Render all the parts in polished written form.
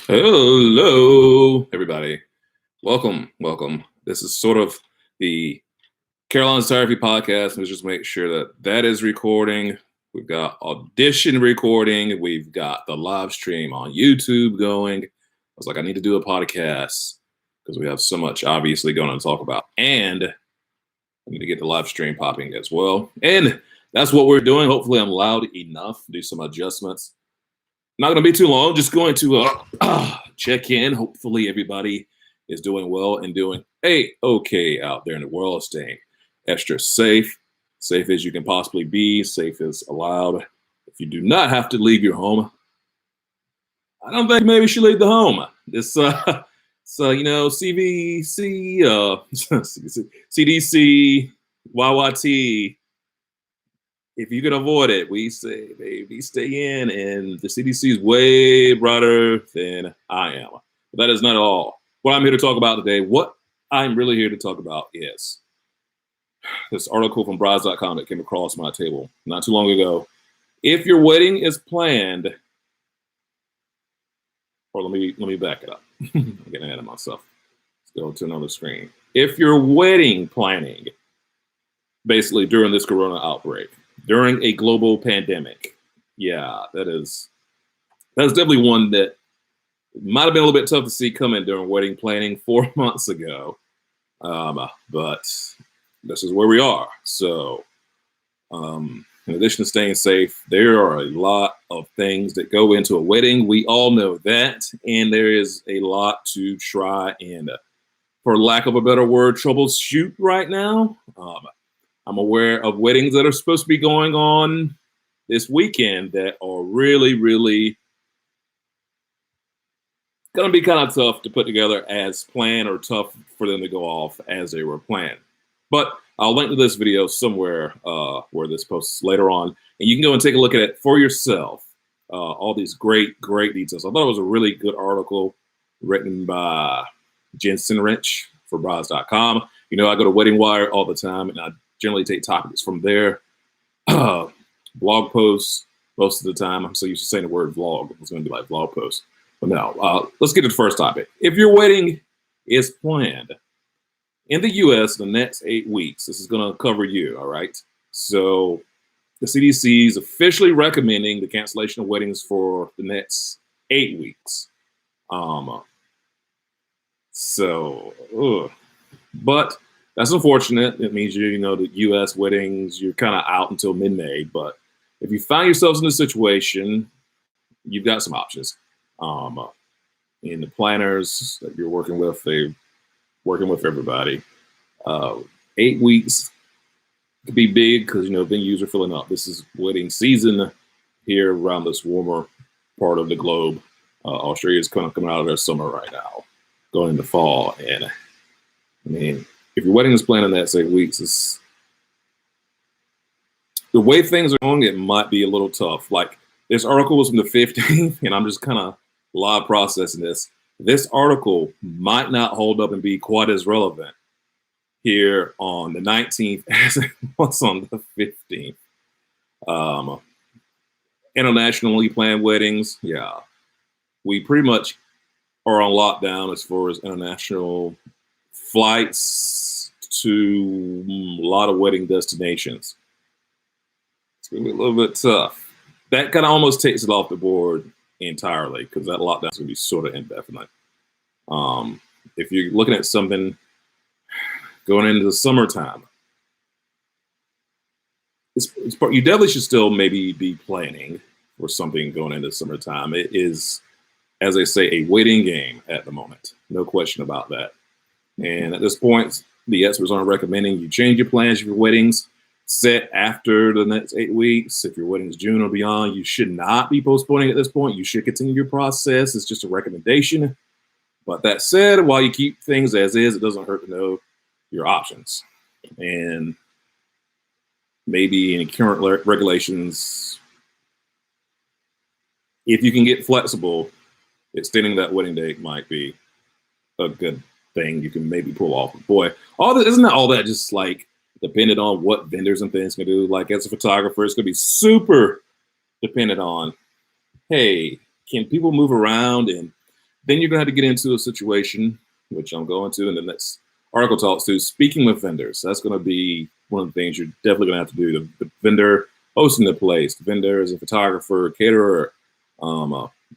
Hello, everybody. Welcome. This is sort of the Caroline's Therapy podcast. Let's just make sure that is recording. We've got audition recording. We've got the live stream on YouTube going. I was like, I need to do a podcast because we have so much obviously going on to talk about. And I need to get the live stream popping as well. And that's what we're doing. Hopefully I'm loud enough to do some adjustments. Not going to be too long. Just going to check in. Hopefully everybody is doing well and doing okay out there in the world, staying extra safe as you can possibly be, safe as allowed. If you do not have to leave your home, I don't think maybe you should leave the home. This, CVC, CDC, YYT. If you can avoid it, we say, baby, stay in. And the CDC is way broader than I am. But that is not all. What I'm here to talk about today, what I'm really here to talk about is this article from brides.com that came across my table not too long ago. If your wedding is planned, or let me back it up. I'm getting ahead of myself. Let's go to another screen. If your wedding planning, basically during this corona outbreak, during a global pandemic, that's definitely one that might have been a little bit tough to see coming during wedding planning 4 months ago. But this is where we are. So, in addition to staying safe, there are a lot of things that go into a wedding. We all know that. And there is a lot to try and, for lack of a better word, troubleshoot right now. I'm aware of weddings that are supposed to be going on this weekend that are really, really going to be kind of tough to put together as planned, or tough for them to go off as they were planned. But I'll link to this video somewhere where this posts later on, and you can go and take a look at it for yourself. All these great details. I thought it was a really good article written by Jensen Wrench for brides.com. You know, I go to Wedding Wire all the time, and I generally take topics from there. Blog posts most of the time. I'm so used to saying the word vlog. It's going to be like blog posts. But no, let's get to the first topic. If your wedding is planned in the U.S. in the next 8 weeks, this is going to cover you, all right? So the CDC is officially recommending the cancellation of weddings for the next 8 weeks. But that's unfortunate. It means the U.S. weddings, you're kind of out until mid-May. But if you find yourselves in a situation, you've got some options. And the planners that you're working with, they're working with everybody. 8 weeks could be big because, venues are filling up. This is wedding season here around this warmer part of the globe. Australia is kind of coming out of their summer right now, going into fall. And I mean, if your wedding is planned in that 8 weeks, the way things are going, it might be a little tough. Like, this article was from the 15th, and I'm just kind of live processing this. This article might not hold up and be quite as relevant here on the 19th as it was on the 15th. Internationally planned weddings, we pretty much are on lockdown as far as international flights to a lot of wedding destinations. It's going to be a little bit tough. That kind of almost takes it off the board entirely because that lockdown is going to be sort of indefinite. If you're looking at something going into the summertime, you definitely should still maybe be planning for something going into summertime. It is, as they say, a waiting game at the moment. No question about that. And at this point, the experts aren't recommending you change your plans for your weddings set after the next 8 weeks. If your wedding is June or beyond, you should not be postponing at this point. You should continue your process. It's just a recommendation. But that said, while you keep things as is, it doesn't hurt to know your options. And maybe in current regulations, if you can get flexible, extending that wedding date might be a good thing you can maybe pull off. Boy, isn't that all that just like dependent on what vendors and things can do? Like, as a photographer, it's gonna be super dependent on, hey, can people move around and Then you're going to have to get into a situation, which I'm going to, and the next article talks to, speaking with vendors. That's going to be one of the things you're definitely going to have to do. The vendor hosting the place, the vendor is a photographer, caterer,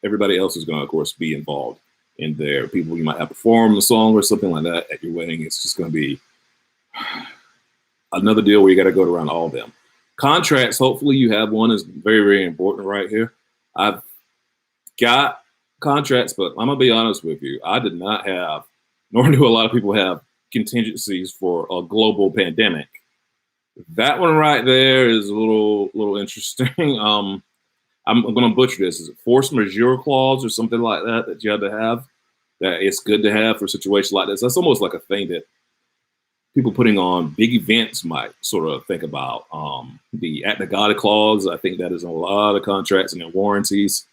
everybody else is going to, of course, be involved in there. People you might have perform a song or something like that at your wedding. It's just going to be another deal where you got to go around all of them. Contracts, hopefully you have one, is very, very important right here. I've got contracts, but I'm gonna be honest with you. I did not have, nor do a lot of people have, contingencies for a global pandemic. That one right there is a little interesting. I'm gonna butcher this. Is it force majeure clause or something like that that you have to have? That it's good to have for situations like this. That's almost like a thing that people putting on big events might sort of think about. The act of God clause, I think that is in a lot of contracts and in warranties.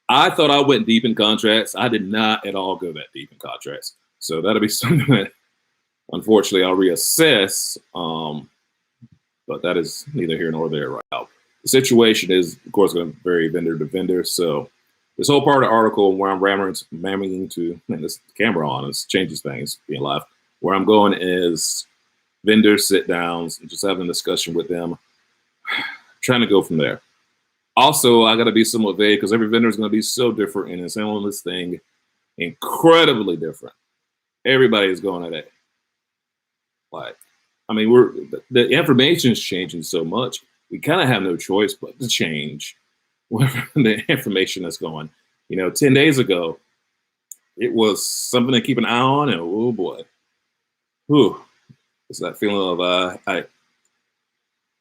I thought I went deep in contracts. I did not at all go that deep in contracts. So that'll be something that, unfortunately, I'll reassess. But that is neither here nor there right now. The situation is, of course, going to vary vendor to vendor. So this whole part of the article where I'm ramming to, man, this camera on, this changes things being live. Where I'm going is vendor sit downs and just having a discussion with them, trying to go from there. Also, I got to be somewhat vague because every vendor is going to be so different and it's handling this thing incredibly different. Everybody is going at it. Like, I mean, the information is changing so much. We kind of have no choice but to change whatever the information that's going. 10 days ago, it was something to keep an eye on, and oh boy, whew, it's that feeling of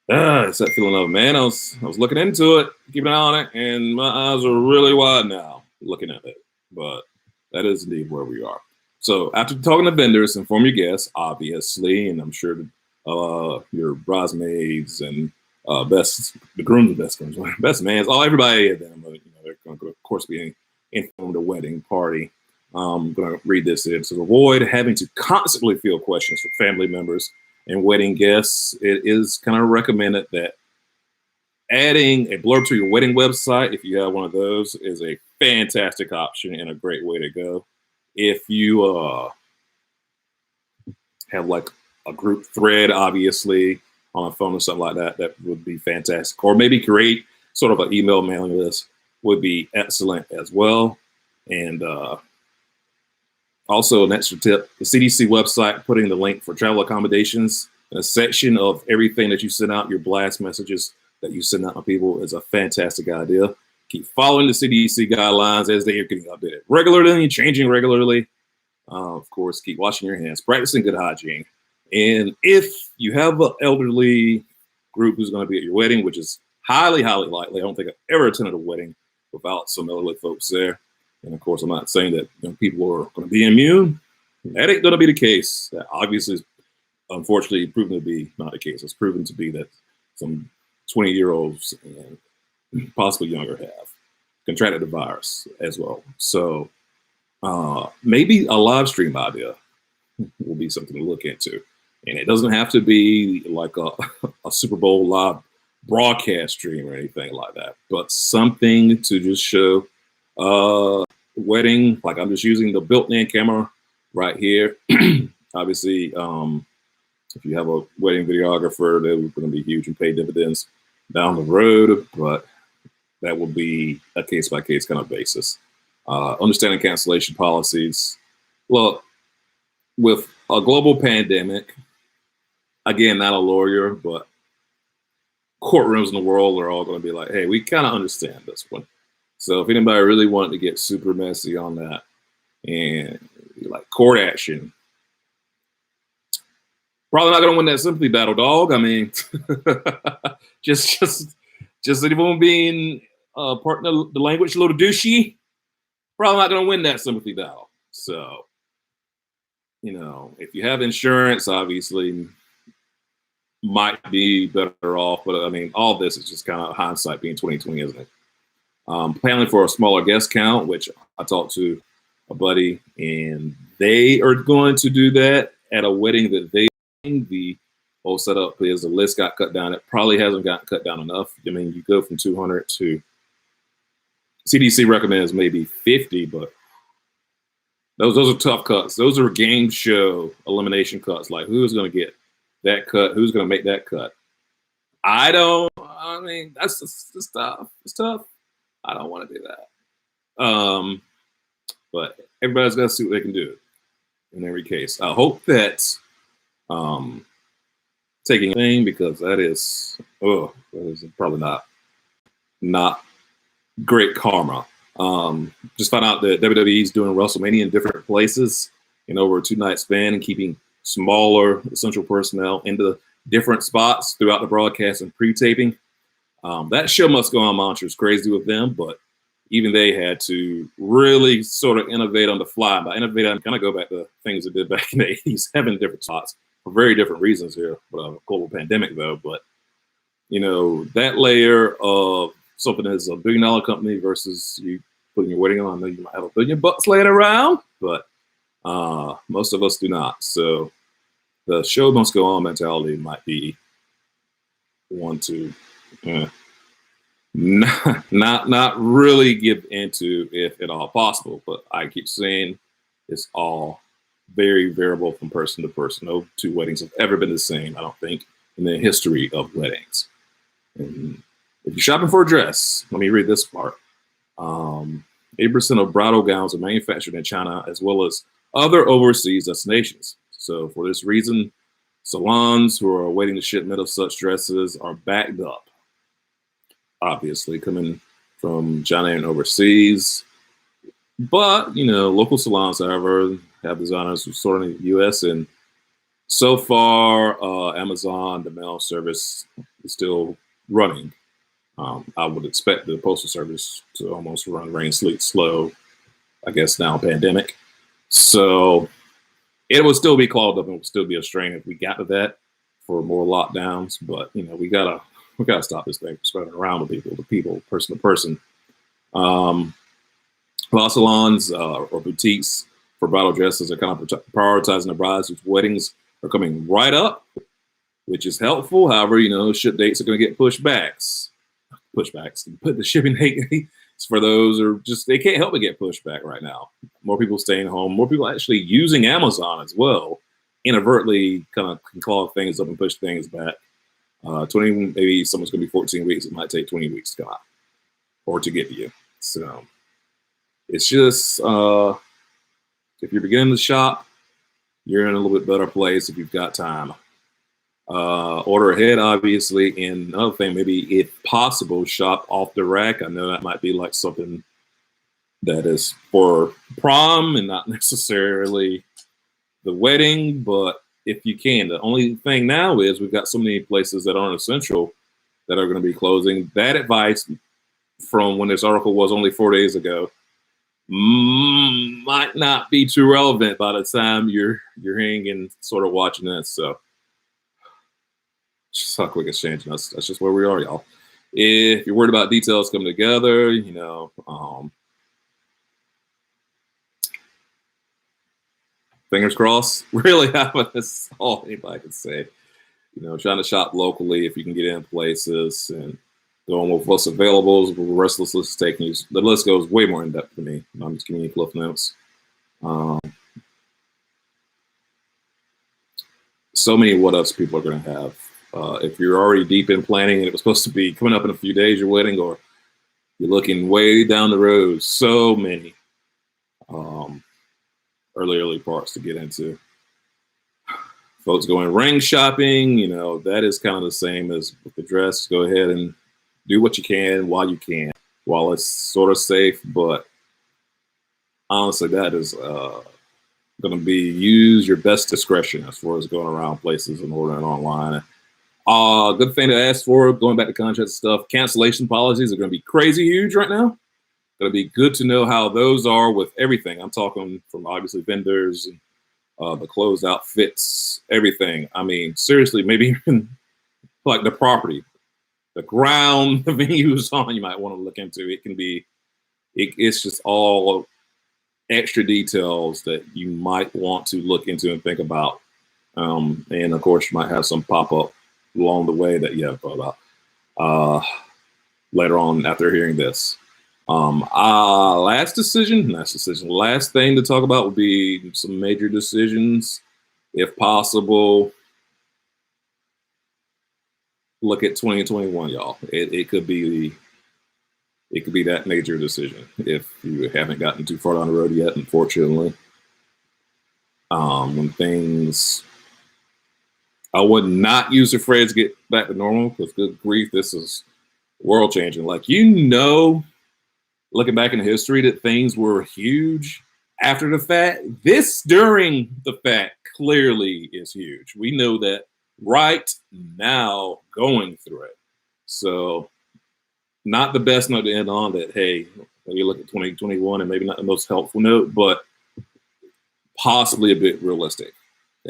it's that feeling of, man, I was looking into it, keeping an eye on it, and my eyes are really wide now looking at it. But that is indeed where we are. So after talking to vendors, inform your guests, obviously, and I'm sure your bridesmaids and the groom's best friends, best mans, everybody at them, they're going to, of course, be informed a wedding party. I'm going to read this in. So avoid having to constantly field questions from family members and wedding guests. It is kind of recommended that adding a blurb to your wedding website, if you have one of those, is a fantastic option and a great way to go. If you have like a group thread, obviously, on a phone or something like that, that would be fantastic. Or maybe create sort of an email mailing list would be excellent as well. And also, an extra tip, the CDC website, putting the link for travel accommodations in a section of everything that you send out, your blast messages that you send out to people, is a fantastic idea. Keep following the CDC guidelines as they are getting updated regularly, changing regularly. Of course, keep washing your hands, practicing good hygiene. And if you have an elderly group who's going to be at your wedding, which is highly, highly likely, I don't think I've ever attended a wedding without some elderly folks there. And of course, I'm not saying that people are going to be immune. That ain't going to be the case. That obviously is, unfortunately, proven to be not the case. It's proven to be that some 20-year-olds and possibly younger have contracted the virus as well. So maybe a live stream idea will be something to look into. And it doesn't have to be like a Super Bowl live broadcast stream or anything like that, but something to just show wedding. Like, I'm just using the built-in camera right here. Obviously, if you have a wedding videographer, they're going to be huge and pay dividends down the road, but that will be a case-by-case kind of basis. Understanding cancellation policies. Look, with a global pandemic, again, not a lawyer, but courtrooms in the world are all going to be like, hey, we kind of understand this one. So if anybody really wanted to get super messy on that and like court action, probably not going to win that sympathy battle, dog. I mean, just anyone being part of the language a little douchey, probably not going to win that sympathy battle. So, if you have insurance, obviously might be better off. But I mean, all this is just kind of hindsight being 2020, isn't it? Planning for a smaller guest count, which I talked to a buddy, and they are going to do that at a wedding that the whole setup is the list got cut down. It probably hasn't gotten cut down enough. I mean, you go from 200 to CDC recommends maybe 50, but Those are tough cuts. Those are game show elimination cuts. Like who's going to get that cut? Who's going to make that cut? I don't. I mean, that's tough. It's tough. I don't want to do that. But everybody's got to see what they can do in every case. I hope that taking a thing because that is probably not great karma. Just found out that WWE is doing WrestleMania in different places in over a 2-night span and keeping smaller essential personnel into different spots throughout the broadcast and pre-taping. That show must go on. Mantra's crazy with them, but even they had to really sort of innovate on the fly. By innovate, I'm kind of go back to things they did back in the 80s, having different spots for very different reasons here. Global pandemic, though. But, that layer of something that's $1 billion company versus you putting your wedding on. I know you might have $1 billion laying around, but most of us do not. So the show must go on mentality might be one to not really give into if at all possible. But I keep saying it's all very variable from person to person. No two weddings have ever been the same, I don't think, in the history of weddings. And if you're shopping for a dress, let me read this part. 80% of bridal gowns are manufactured in China as well as other overseas destinations. So for this reason, salons who are awaiting the shipment of such dresses are backed up. Obviously, coming from China and overseas. But, local salons, however, have designers who sort in the U.S. And so far, Amazon, the mail service, is still running. I would expect the postal service to almost run rain, sleet, slow, I guess now pandemic. So it would still be clogged up and it would still be a strain if we got to that for more lockdowns. But, we gotta stop this thing from spreading around to people, person to person. Law salons or boutiques for bridal dresses are kind of prioritizing the brides whose weddings are coming right up, which is helpful. However, ship dates are going to get pushbacks. But the shipping date for those are just, they can't help but get pushed back right now. More people staying home, more people actually using Amazon as well, inadvertently kind of can clog things up and push things back. 20, maybe someone's going to be 14 weeks. It might take 20 weeks to come out or to get to you. So it's just, if you're beginning to shop, you're in a little bit better place if you've got time. Order ahead, obviously. And another thing, maybe if possible, shop off the rack. I know that might be like something that is for prom and not necessarily the wedding, but if you can. The only thing now is we've got so many places that aren't essential that are going to be closing. That advice from when this article was only 4 days ago might not be too relevant by the time you're hearing and sort of watching this. So just how quick it's changing. That's just where we are, y'all. If you're worried about details coming together, fingers crossed. Really, that's all anybody can say. Trying to shop locally if you can get in places and going with what's available. The rest of the list is taking you. The list goes way more in depth for me. I'm just giving you cliff notes. So many what ifs people are going to have. If you're already deep in planning and it was supposed to be coming up in a few days, your wedding, or you're looking way down the road, so many early parts to get into. Folks going ring shopping, that is kind of the same as with the dress. Go ahead and do what you can while it's sort of safe. But honestly, that is going to be use your best discretion as far as going around places and ordering online. Good thing to ask for, going back to contract stuff, cancellation policies are going to be crazy huge right now. Going to be good to know how those are with everything. I'm talking from obviously vendors and the closed outfits, everything. I mean, seriously, maybe even like the property, the ground the venue is on, you might want to look into. It can be, it's just all extra details that you might want to look into and think about. And of course, you might have some pop up along the way that you have thought about later on after hearing this. Last thing to talk about would be some major decisions. If possible, look at 2021, y'all. It could be that major decision if you haven't gotten too far down the road yet, unfortunately. When things, I would not use the phrase get back to normal because good grief, this is world changing. Like, looking back in history, that things were huge after the fact. This during the fact clearly is huge. We know that right now going through it. So, not the best note to end on that. Hey, when you look at 2021 and maybe not the most helpful note, but possibly a bit realistic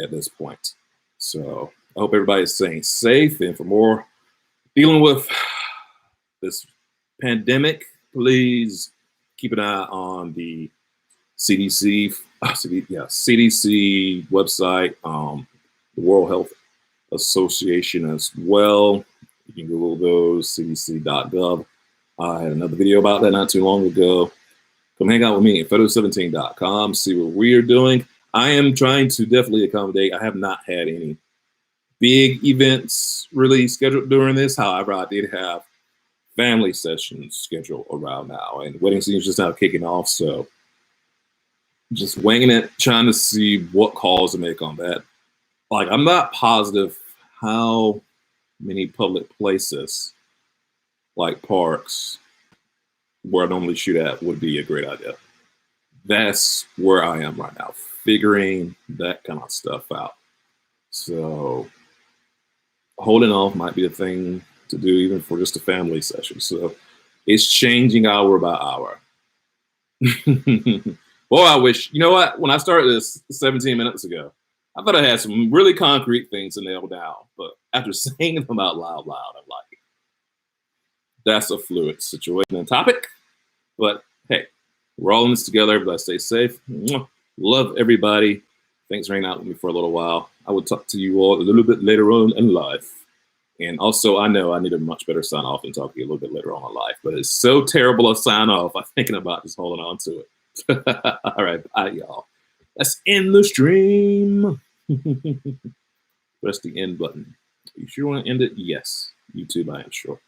at this point. So, I hope everybody's staying safe. And for more dealing with this pandemic, please keep an eye on the CDC, CDC website, the World Health Association as well. You can Google those, cdc.gov. I had another video about that not too long ago. Come hang out with me at photo17.com, see what we're doing. I am trying to definitely accommodate. I have not had any big events really scheduled during this. However, I did have family sessions scheduled around now, and wedding season's just now kicking off. So just winging it, trying to see what calls to make on that. Like, I'm not positive how many public places like parks where I normally shoot at would be a great idea. That's where I am right now, figuring that kind of stuff out. So holding off might be a thing to do even for just a family session. So it's changing hour by hour. Boy, I wish, you know what? When I started this 17 minutes ago, I thought I had some really concrete things to nail down. But after saying them out loud, I'm like, that's a fluid situation and topic. But hey, we're all in this together. Everybody stay safe. Love everybody. Thanks for hanging out with me for a little while. I will talk to you all a little bit later on in life. And also, I know I need a much better sign off and talk to you a little bit later on in life. But it's so terrible a sign off. I'm thinking about just holding on to it. All right, bye, y'all. Let's end the stream. Press the end button. Are you sure you want to end it? Yes. YouTube, I am sure.